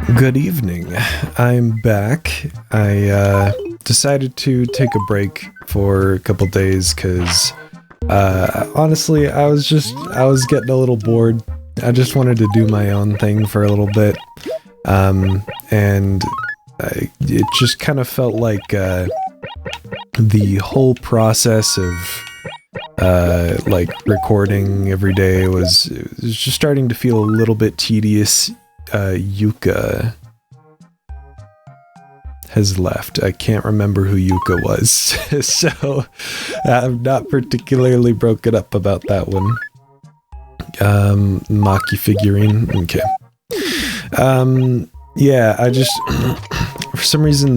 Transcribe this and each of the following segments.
Good evening. I'm back. I decided to take a break for a couple days because honestly, I was getting a little bored. I just wanted to do my own thing for a little bit. It just kind of felt like the whole process of like recording every day was just starting to feel a little bit tedious. Yuka has left. I can't remember who Yuka was, so I'm not particularly broken up about that one. Maki figurine. Okay. Yeah, I just for some reason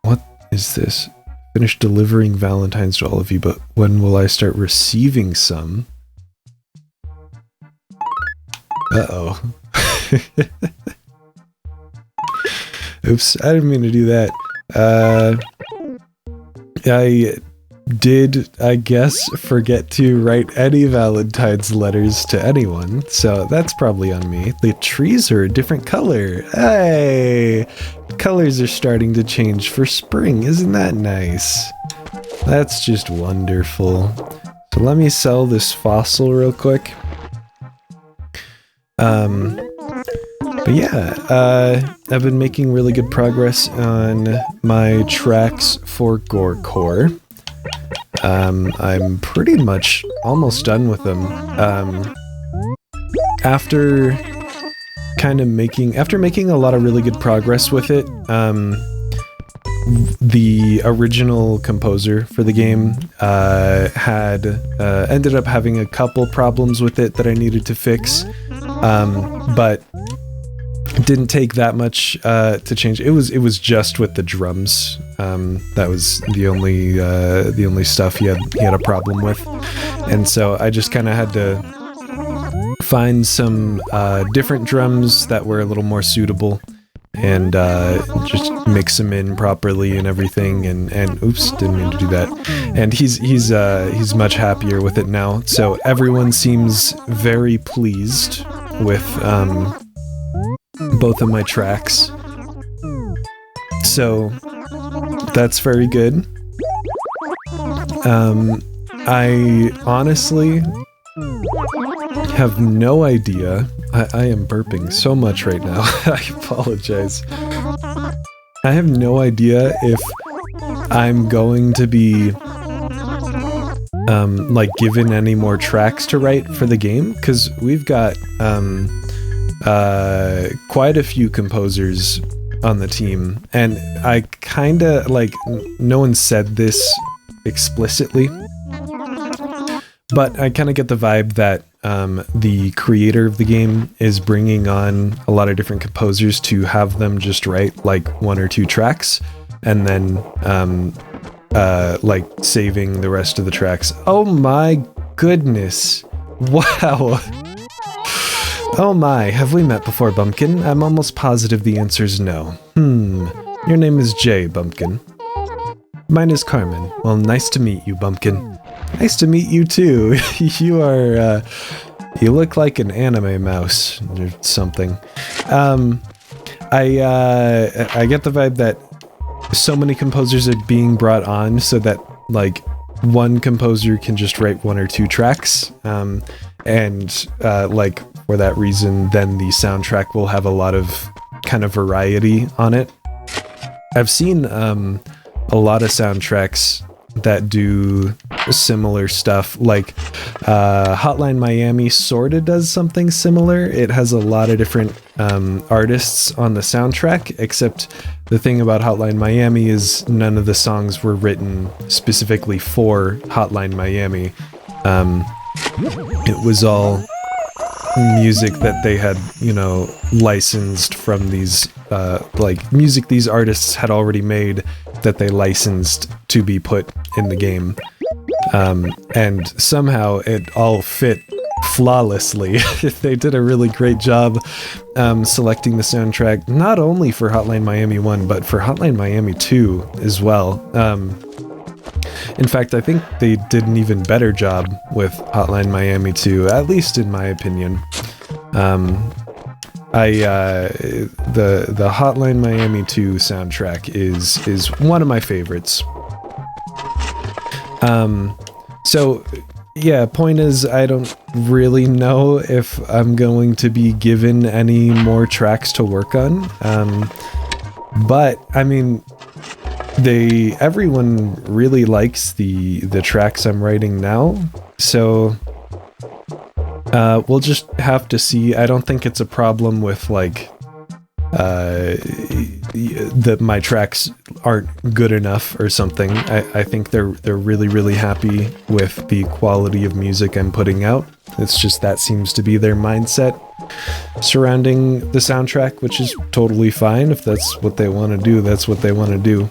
what is this? Finished delivering Valentine's to all of you, but when will I start receiving some? Uh-oh. Oops, I didn't mean to do that. I did, I guess, forget to write any Valentine's letters to anyone, so that's probably on me. The trees are a different color. Hey! Colors are starting to change for spring, isn't that nice? That's just wonderful. So let me sell this fossil real quick. But yeah, I've been making really good progress on my tracks for Gorecore. I'm pretty much almost done with them. After making a lot of really good progress with it, the original composer for the game ended up having a couple problems with it that I needed to fix, but it didn't take that much to change. It was just with the drums. That was the only stuff he had a problem with, and so I just kind of had to find some different drums that were a little more suitable, and just mix them in properly and everything. And oops, didn't mean to do that. And he's much happier with it now. So everyone seems very pleased with both of my tracks. So that's very good. I honestly have no idea. I am burping so much right now. I apologize. I have no idea if I'm going to be like given any more tracks to write for the game, because we've got quite a few composers on the team, and I kinda like, no one said this explicitly, but I kind of get the vibe that the creator of the game is bringing on a lot of different composers to have them just write like one or two tracks, and then like saving the rest of the tracks. Oh my goodness. Wow. Oh my, have we met before, Bumpkin? I'm almost positive the answer's no. Your name is Jay, Bumpkin. Mine is Carmen. Well, nice to meet you, Bumpkin. Nice to meet you too. You are, you look like an anime mouse or something. I get the vibe that so many composers are being brought on so that, like, one composer can just write one or two tracks, like, for that reason, then the soundtrack will have a lot of kind of variety on it. I've seen a lot of soundtracks that do similar stuff, like Hotline Miami sorta does something similar. It has a lot of different artists on the soundtrack, except the thing about Hotline Miami is none of the songs were written specifically for Hotline Miami. It was all music that they had, you know, licensed from these, like, music these artists had already made that they licensed to be put in the game. And somehow it all fit flawlessly. They did a really great job selecting the soundtrack, not only for Hotline Miami 1, but for Hotline Miami 2 as well. In fact, I think they did an even better job with Hotline Miami 2, at least in my opinion. The Hotline Miami 2 soundtrack is one of my favorites. So yeah, point is, I don't really know if I'm going to be given any more tracks to work on. But I mean, everyone really likes the tracks I'm writing now, so we'll just have to see. I don't think it's a problem with like that my tracks aren't good enough or something. I think they're really happy with the quality of music I'm putting out. It's just that seems to be their mindset surrounding the soundtrack, which is totally fine. If that's what they want to do, that's what they want to do.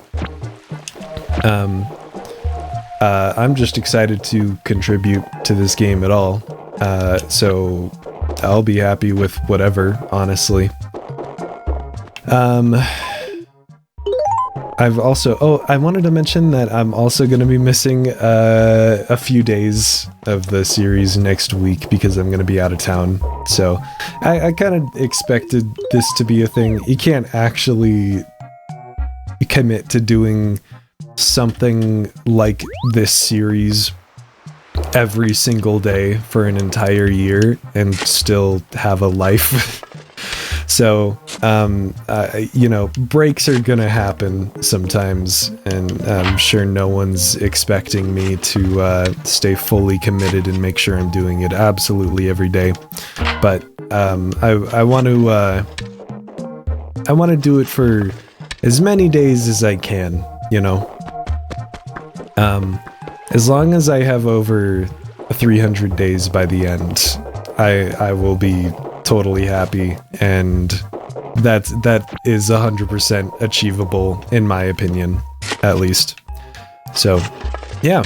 I'm just excited to contribute to this game at all. So I'll be happy with whatever, honestly. I've also, I wanted to mention that I'm also going to be missing a few days of the series next week because I'm going to be out of town. So I kind of expected this to be a thing. You can't actually commit to doing something like this series every single day for an entire year and still have a life. So, you know, breaks are gonna happen sometimes, and I'm sure no one's expecting me to stay fully committed and make sure I'm doing it absolutely every day. But I want to do it for as many days as I can, you know. As long as I have over 300 days by the end, I will be totally happy, and that is 100% achievable in my opinion, at least. So yeah,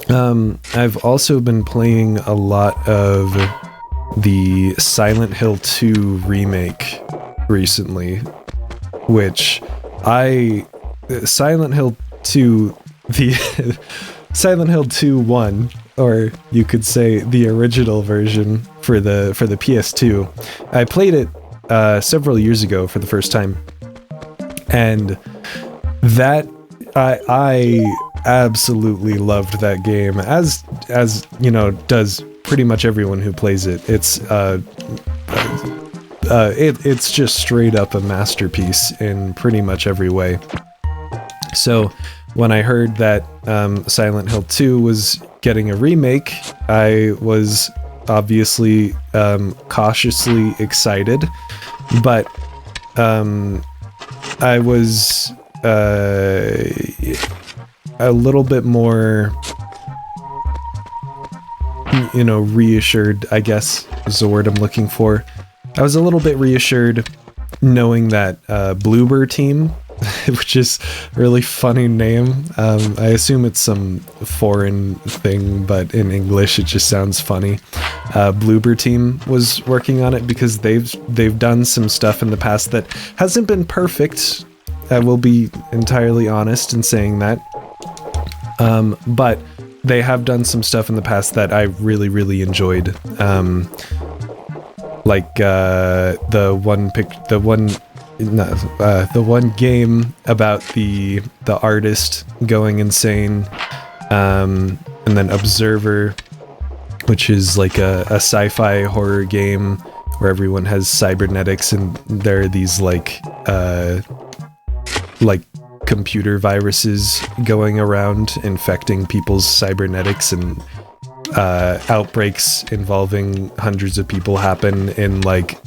I've also been playing a lot of the Silent Hill 2 remake recently, which Silent Hill 2, the Silent Hill 2 1, or you could say the original version for the PS2. I played it several years ago for the first time, and that I absolutely loved that game, as you know, does pretty much everyone who plays it. It's it's just straight up a masterpiece in pretty much every way. So when I heard that Silent Hill 2 was getting a remake, I was obviously cautiously excited, but I was a little bit more, you know, reassured, I guess is the word I'm looking for. I was a little bit reassured knowing that Bloober Team, which is a really funny name. I assume it's some foreign thing, but in English it just sounds funny. Bloober Team was working on it because they've done some stuff in the past that hasn't been perfect. I will be entirely honest in saying that. But they have done some stuff in the past that I really enjoyed. Like the one game about the artist going insane, and then Observer, which is like a sci-fi horror game where everyone has cybernetics and there are these like computer viruses going around infecting people's cybernetics, and outbreaks involving hundreds of people happen in like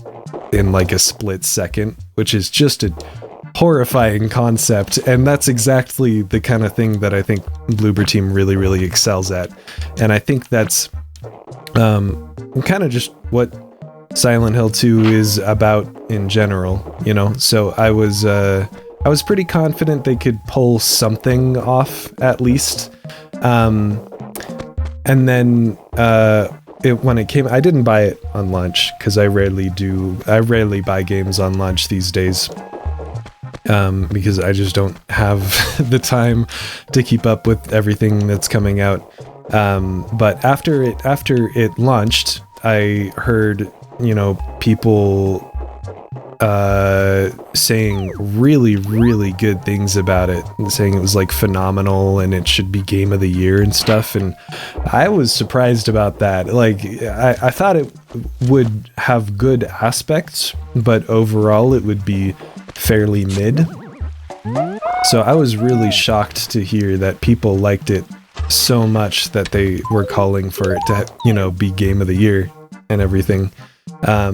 a split second, which is just a horrifying concept, and that's exactly the kind of thing that I think Bloober Team really excels at. And I think that's kind of just what Silent Hill 2 is about in general, you know. So I was pretty confident they could pull something off at least. And then when it came, I didn't buy it on launch because I rarely buy games on launch these days, because I just don't have the time to keep up with everything that's coming out. But after it launched, I heard you know, people saying really, really good things about it, saying it was like phenomenal and it should be game of the year and stuff. And I was surprised about that. Like, I thought it would have good aspects, but overall it would be fairly mid. So I was really shocked to hear that people liked it so much that they were calling for it to, you know, be game of the year and everything. That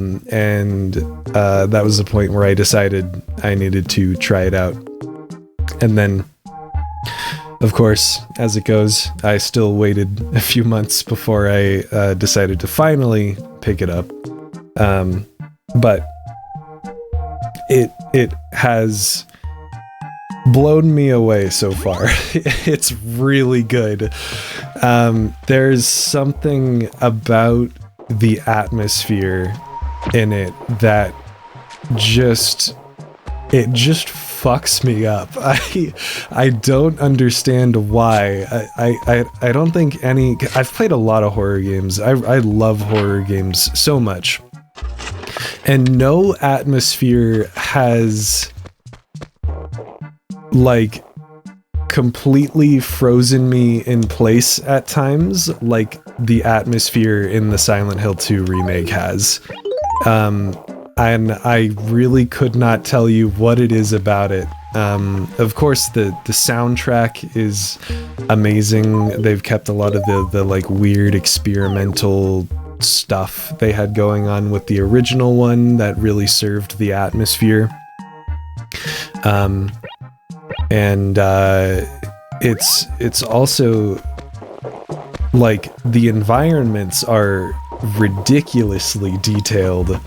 was the point where I decided I needed to try it out. And then, of course, as it goes, I still waited a few months before I decided to finally pick it up. But it has blown me away so far. It's really good. There's something about the atmosphere in it that just fucks me up. I don't understand why. I don't think any. I've played a lot of horror games. I love horror games so much, and no atmosphere has like completely frozen me in place at times like the atmosphere in the Silent Hill 2 remake has. And I really could not tell you what it is about it. Of course, the soundtrack is amazing. They've kept a lot of the like weird experimental stuff they had going on with the original one that really served the atmosphere. It's also like the environments are ridiculously detailed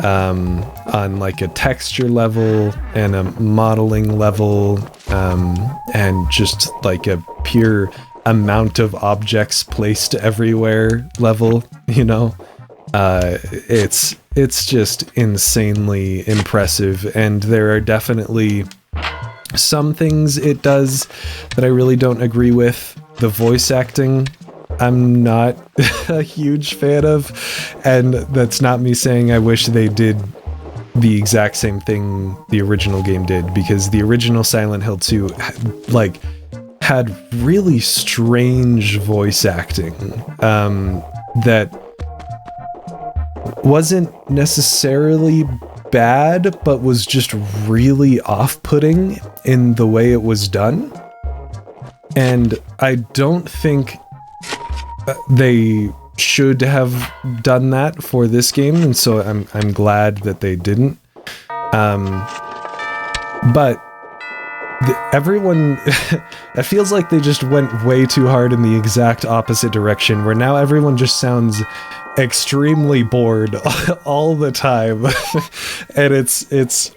on like a texture level and a modeling level, and just like a pure amount of objects placed everywhere level, you know. It's just insanely impressive, and there are definitely some things it does that I really don't agree with. The voice acting, I'm not a huge fan of, and that's not me saying I wish they did the exact same thing the original game did, because the original Silent Hill 2 like had really strange voice acting that wasn't necessarily bad, but was just really off-putting in the way it was done. And I don't think they should have done that for this game, and so I'm glad that they didn't. But everyone, it feels like they just went way too hard in the exact opposite direction, where now everyone just sounds extremely bored all the time. And it's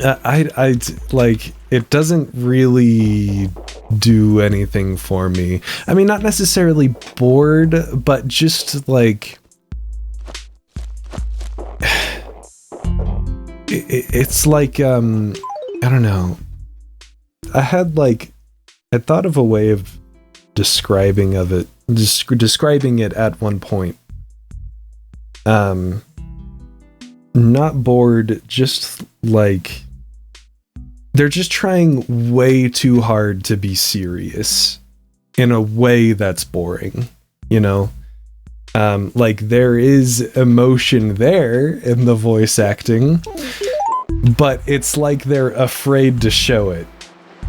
I like, it doesn't really do anything for me. I mean, not necessarily bored, but just like it's like I don't know. I thought of a way of describing it at one point. Not bored, just like they're just trying way too hard to be serious in a way that's boring, you know? Like there is emotion there in the voice acting, but it's like they're afraid to show it.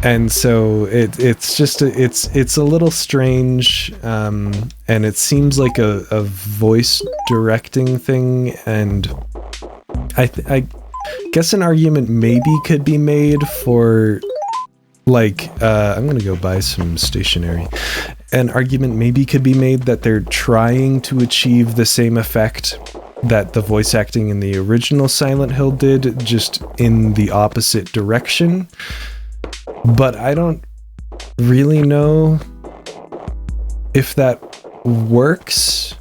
And so it's just it's a little strange, and it seems like a voice directing thing, and I guess an argument maybe could be made for like I'm gonna go buy some stationery. An argument maybe could be made that they're trying to achieve the same effect that the voice acting in the original Silent Hill did, just in the opposite direction. But I don't really know if that works.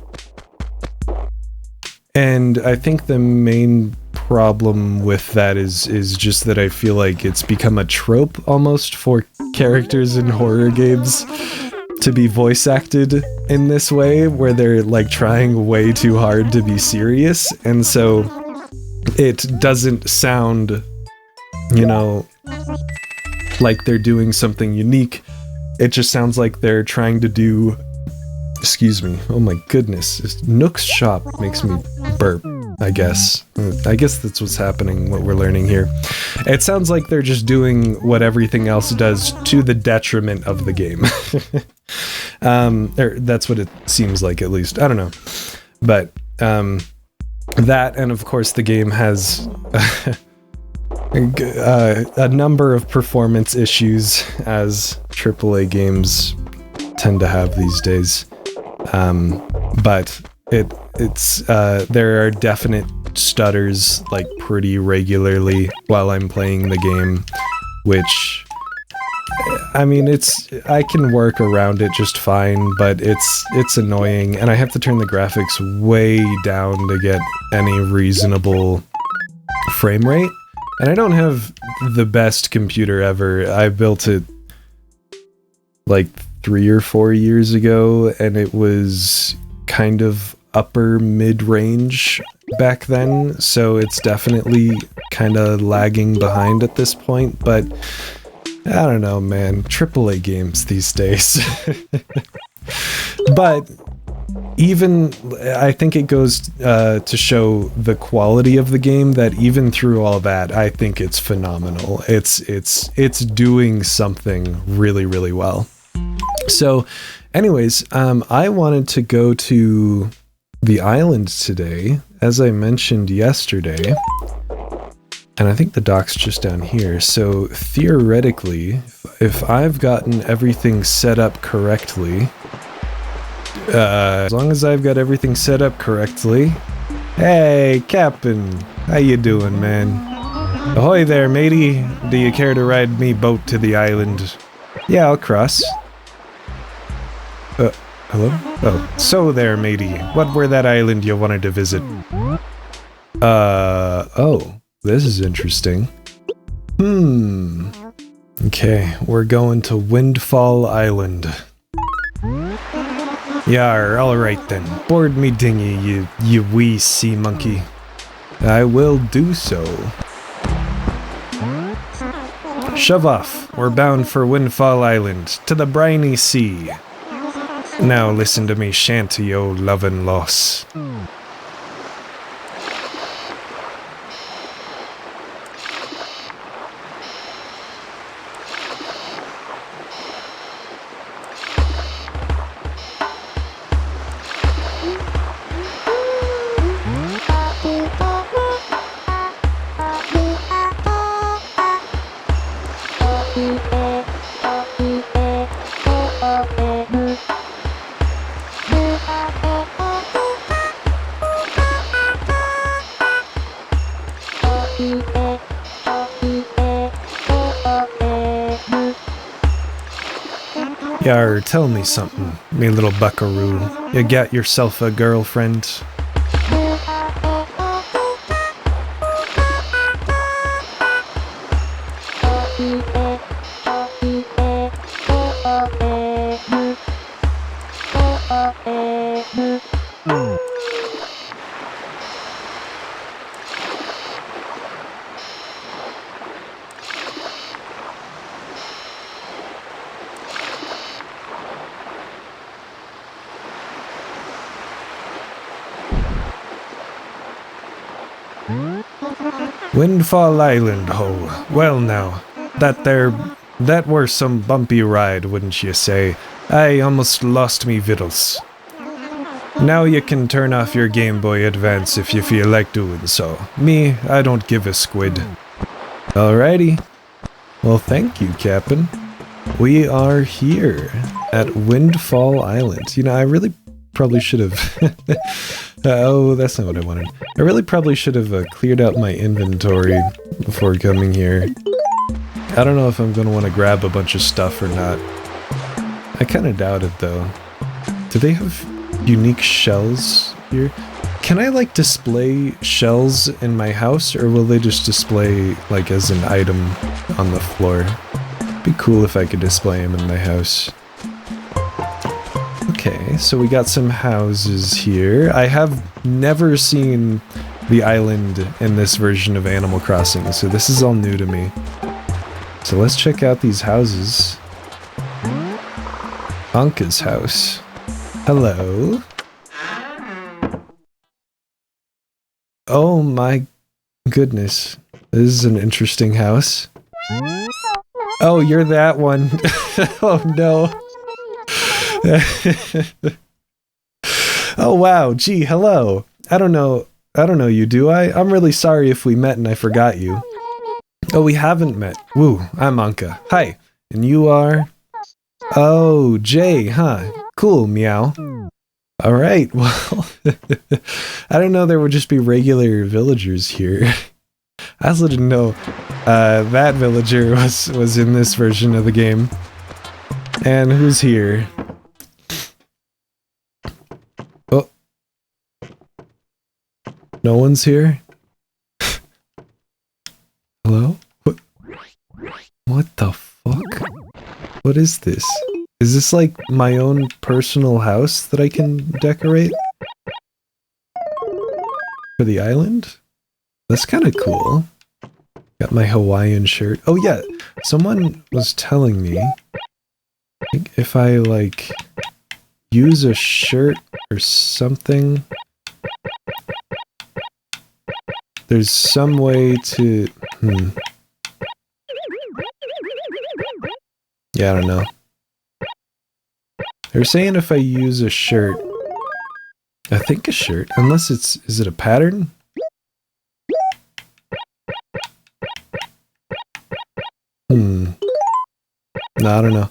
And I think the main problem with that is just that I feel like it's become a trope almost for characters in horror games to be voice acted in this way, where they're like trying way too hard to be serious, and so it doesn't sound, you know, like they're doing something unique. It just sounds like they're trying to do... Excuse me. Oh my goodness. Nook's shop makes me burp, I guess. I guess that's what's happening, what we're learning here. It sounds like they're just doing what everything else does to the detriment of the game. Or that's what it seems like, at least. I don't know. But that, and of course the game has... a number of performance issues, as AAA games tend to have these days. But it's there are definite stutters like pretty regularly while I'm playing the game, which, I mean, I can work around it just fine, but it's annoying, and I have to turn the graphics way down to get any reasonable frame rate. And I don't have the best computer ever. I built it like 3 or 4 years ago, and it was kind of upper mid-range back then, so it's definitely kind of lagging behind at this point, but I don't know, man. AAA games these days. But even, I think it goes to show the quality of the game that even through all that, I think it's phenomenal. It's doing something really, really well. So, anyways, I wanted to go to the island today, as I mentioned yesterday, and I think the dock's just down here. So theoretically, if I've gotten everything set up correctly. As long as I've got everything set up correctly. Hey, Captain. How you doing, man? Ahoy there, matey. Do you care to ride me boat to the island? Yeah, I'll cross. Hello? Oh, so there, matey. What were that island you wanted to visit? Oh, this is interesting. Okay, we're going to Windfall Island. Yar, alright then. Board me dinghy, you wee sea monkey. I will do so. Shove off. We're bound for Windfall Island, to the briny sea. Now listen to me shanty, oh lovin' loss. Yar, tell me something, me little buckaroo. You got yourself a girlfriend? Windfall Island, ho. Well now, that were some bumpy ride, wouldn't you say? I almost lost me vittles. Now you can turn off your Game Boy Advance if you feel like doing so. Me, I don't give a squid. Alrighty. Well, thank you, Captain. We are here at Windfall Island. You know, I really probably should have... oh, that's not what I wanted. I really probably should have cleared out my inventory before coming here. I don't know if I'm going to want to grab a bunch of stuff or not. I kind of doubt it, though. Do they have unique shells here? Can I, like, display shells in my house, or will they just display, like, as an item on the floor? It'd be cool if I could display them in my house. Okay, so we got some houses here. I have never seen the island in this version of Animal Crossing, so this is all new to me. So let's check out these houses. Anka's house. Hello. Oh my goodness. This is an interesting house. Oh, you're that one. Oh no. Oh wow, gee, hello. I don't know you, do I? I'm really sorry if we met and I forgot you. Oh, we haven't met. Woo, I'm Anka. Hi. And you are? Oh, Jay, huh? Cool, meow. Alright, well, I don't know there would just be regular villagers here. I also didn't know that villager was in this version of the game. And who's here? Oh. No one's here? Hello? What the fuck? What is this? Is this like my own personal house that I can decorate? For the island? That's kind of cool. Got my Hawaiian shirt. Oh yeah, someone was telling me, I think if I like use a shirt or something, there's some way to... Yeah, I don't know. They're saying if I use a shirt, I think a shirt, unless it's, is it a pattern? No, I don't know.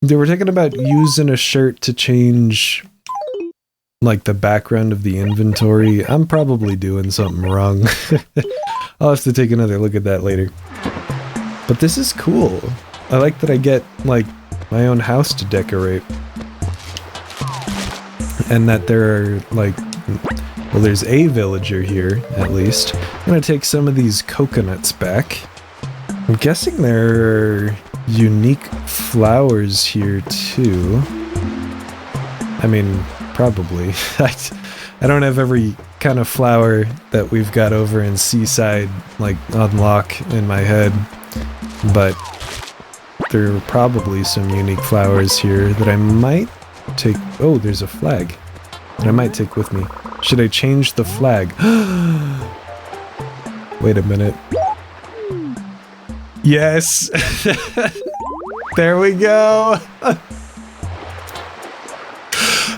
They were talking about using a shirt to change, like, the background of the inventory. I'm probably doing something wrong. I'll have to take another look at that later. But this is cool. I like that I get, like, my own house to decorate. And that there are, like... Well, there's a villager here, at least. I'm gonna take some of these coconuts back. I'm guessing there are unique flowers here, too. I mean, probably. I don't have every kind of flower that we've got over in Seaside, like, on lock in my head. But there are probably some unique flowers here that I might take... Oh, there's a flag that I might take with me. Should I change the flag? Wait a minute. Yes! There we go!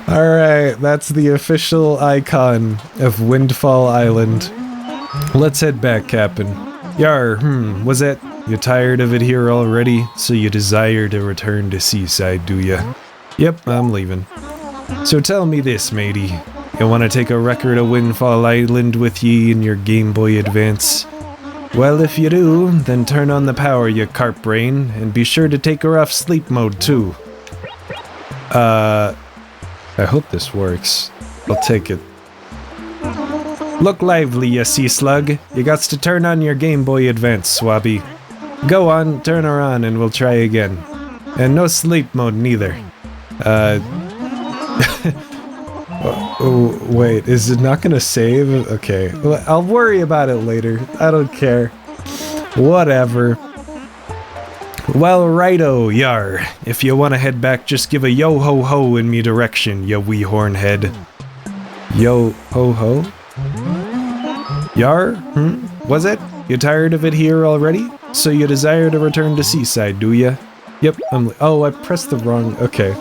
Alright, that's the official icon of Windfall Island. Let's head back, Captain. Yar, was it? You tired of it here already, so you desire to return to Seaside, do ya? Yep, I'm leaving. So tell me this, matey. You wanna take a record of Windfall Island with ye in your Game Boy Advance? Well, if you do, then turn on the power, you carp brain, and be sure to take her off sleep mode, too. I hope this works. I'll take it. Look lively, you sea slug. You gots to turn on your Game Boy Advance, Swabby. Go on, turn her on, and we'll try again. And no sleep mode, neither. Oh, wait, is it not gonna save? Okay, well, I'll worry about it later. I don't care. Whatever. Well, righto, yar. If you wanna head back, just give a yo-ho-ho in me direction, ya wee hornhead. Yo-ho-ho? Yar? Was it? You tired of it here already? So you desire to return to Seaside, do ya? Yep, oh, I pressed the wrong... Okay.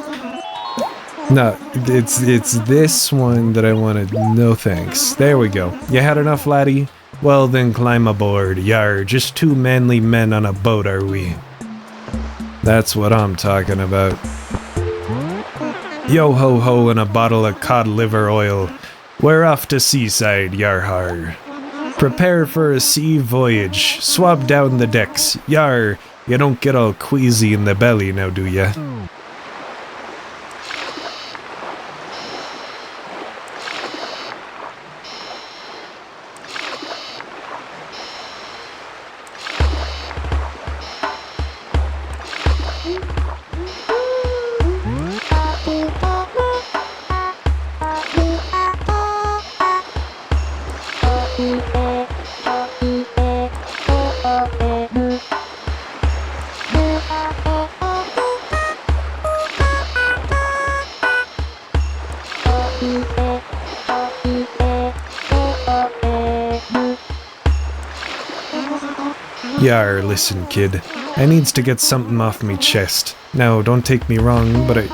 No, it's this one that I wanted. No thanks. There we go. You had enough, laddie? Well then climb aboard. Yar, just two manly men on a boat, are we? That's what I'm talking about. Yo-ho-ho and a bottle of cod liver oil. We're off to Seaside, yar har. Prepare for a sea voyage. Swab down the decks. Yar, you don't get all queasy in the belly now, do ya? Yar, listen, kid. I needs to get something off me chest. Now, don't take me wrong, but I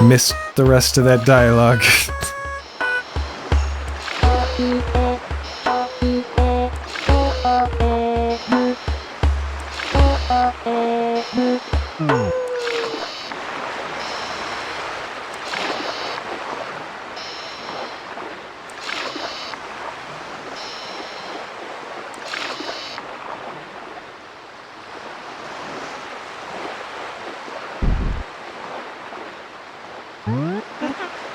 missed the rest of that dialogue.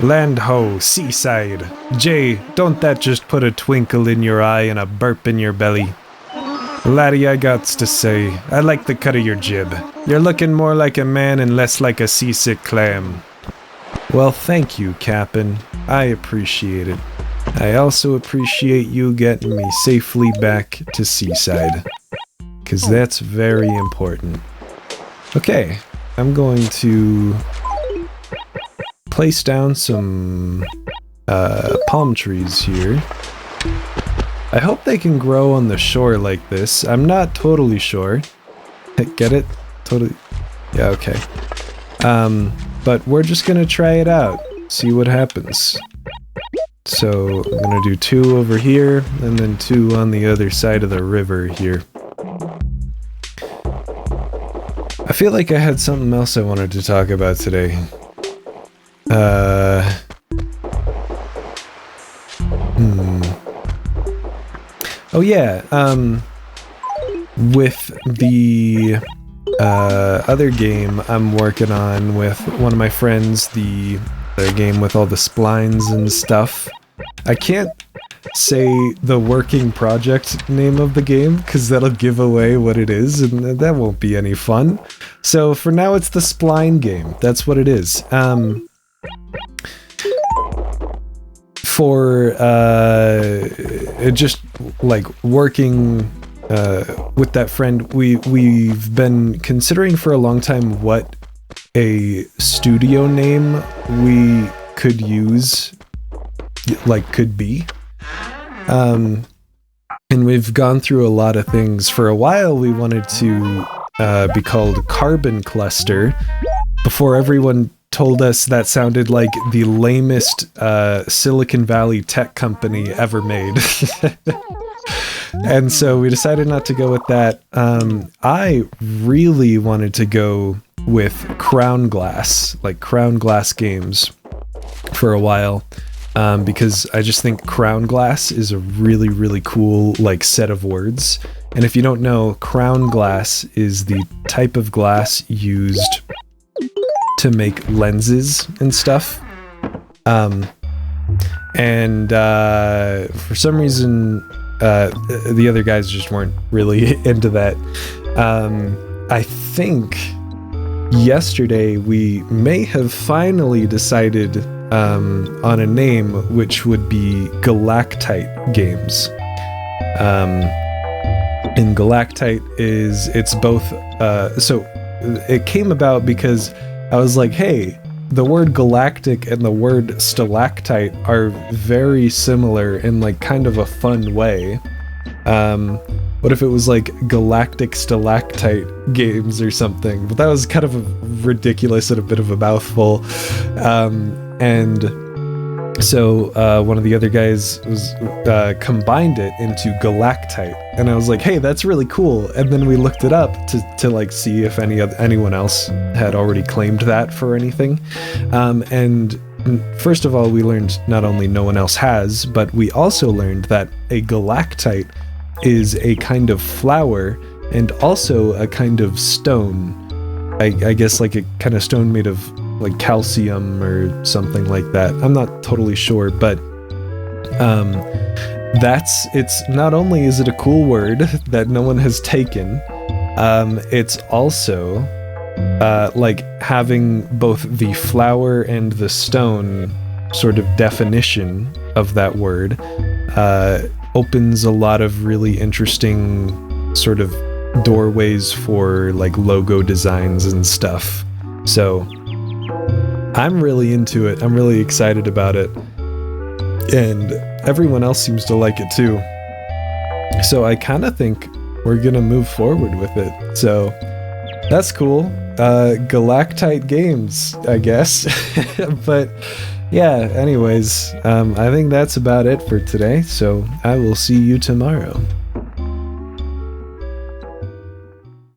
Land ho, seaside. Jay, don't that just put a twinkle in your eye and a burp in your belly? Laddie, I gots to say, I like the cut of your jib. You're looking more like a man and less like a seasick clam. Well, thank you, Cap'n. I appreciate it. I also appreciate you getting me safely back to seaside. 'Cause that's very important. Okay, I'm going to place down some palm trees here. I hope they can grow on the shore like this. I'm not totally sure. Get it? Totally. Yeah, okay. But we're just gonna try it out. See what happens. So I'm gonna do 2 over here, and then 2 on the other side of the river here. I feel like I had something else I wanted to talk about today. Oh yeah, with the other game I'm working on with one of my friends, the other game with all the splines and stuff. I can't say the working project name of the game because that'll give away what it is, and that won't be any fun. So for now it's the spline game. That's what it is. For just like working with that friend, we've been considering for a long time what a studio name we could use, like could be. And we've gone through a lot of things. For a while we wanted to be called Carbon Cluster, before everyone told us that sounded like the lamest Silicon Valley tech company ever made. And so we decided not to go with that. I really wanted to go with Crown Glass, like Crown Glass Games, for a while, because I just think Crown Glass is a really, really cool like set of words. And if you don't know, Crown Glass is the type of glass used to make lenses and stuff. For some reason, the other guys just weren't really into that. I think yesterday we may have finally decided on a name, which would be Galactite Games. And Galactite it's both, so it came about because I was like, hey, the word galactic and the word stalactite are very similar in like kind of a fun way. What if it was like Galactic Stalactite Games or something? But that was kind of a ridiculous and a bit of a mouthful. And so one of the other guys was combined it into Galactite, and I was like, hey, that's really cool. And then we looked it up to like see if anyone else had already claimed that for anything. And first of all, we learned not only no one else has, but we also learned that a galactite is a kind of flower and also a kind of stone. I guess like a kind of stone made of like calcium or something like that. I'm not totally sure, but it's not only is it a cool word that no one has taken, it's also like having both the flower and the stone sort of definition of that word opens a lot of really interesting sort of doorways for like logo designs and stuff. So I'm really into it. I'm really excited about it. And everyone else seems to like it too. So I kind of think we're gonna move forward with it. So that's cool. Galactite Games, I guess. But yeah, anyways, I think that's about it for today. So I will see you tomorrow.